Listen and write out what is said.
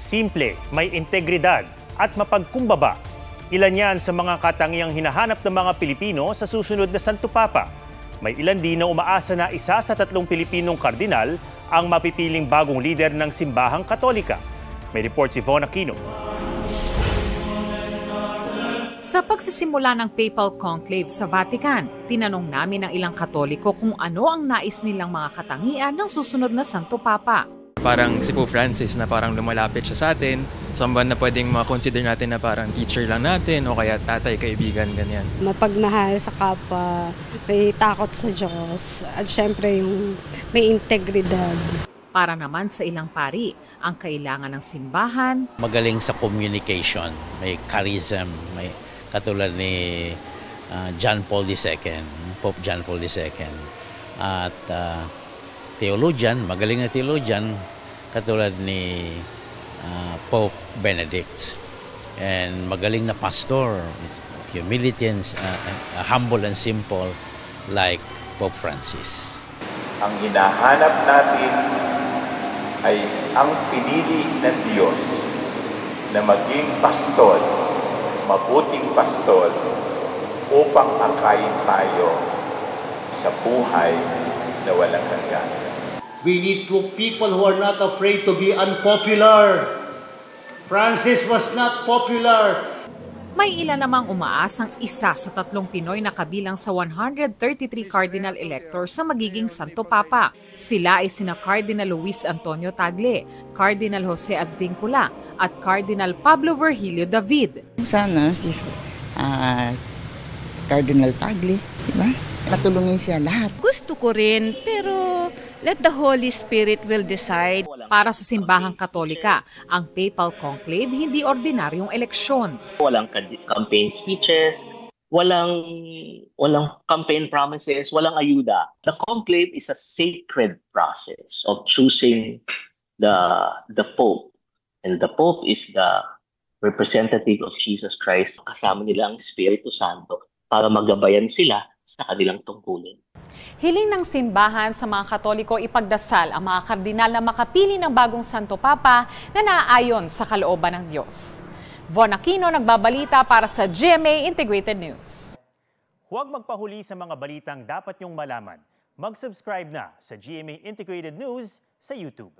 Simple, may integridad at mapagkumbaba. Ilan yan sa mga katangiang hinahanap ng mga Pilipino sa susunod na Santo Papa. May ilan din na umaasa na isa sa 3 Pilipinong kardinal ang mapipiling bagong lider ng simbahang Katolika. May report si Von Aquino. Sa pagsisimula ng Papal Conclave sa Vatican, tinanong namin ng ilang Katoliko kung ano ang nais nilang mga katangian ng susunod na Santo Papa. Parang si Pope Francis na parang lumalapit siya sa atin, someone na pwedeng ma-consider natin na parang teacher lang natin o kaya tatay, kaibigan, ganyan. Mapagmahal sa kapwa, may takot sa Diyos at syempre yung may integridad. Para naman sa ilang pari, ang kailangan ng simbahan, magaling sa communication, may charism, may katulad ni John Paul II, Pope John Paul II. At theologian, magaling na theologian, katulad ni Pope Benedict. And magaling na pastor, humility and humble and simple, like Pope Francis. Ang hinahanap natin ay ang pinili ng Diyos na maging pastol, mabuting pastol, upang akayin tayo sa buhay na walang hanggan. We need people who are not afraid to be unpopular. Francis was not popular. may ilan namang umaasang isa sa 3 Pinoy na kabilang sa 133 cardinal electors sa magiging Santo Papa. Sila ay sina Cardinal Luis Antonio Tagle, Cardinal Jose Advincula at Cardinal Pablo Virgilio David. Sana si Cardinal Tagle, di ba? Matulungin siya lahat. Gusto ko rin, pero let the Holy Spirit will decide. Para sa simbahang Katolika, ang Papal Conclave hindi ordinaryong eleksyon. Walang campaign speeches, walang campaign promises, walang ayuda. The conclave is a sacred process of choosing the Pope. And the Pope is the representative of Jesus Christ. Kasama nila ang Espiritu Santo para magabayan sila sa kanilang tungkulin. Hiling ng simbahan sa mga Katoliko ipagdasal ang mga kardinal na makapili ng bagong Santo Papa na naaayon sa kalooban ng Diyos. Von Aquino nagbabalita para sa GMA Integrated News. Huwag magpahuli sa mga balitang dapat niyong malaman. Mag-subscribe na sa GMA Integrated News sa YouTube.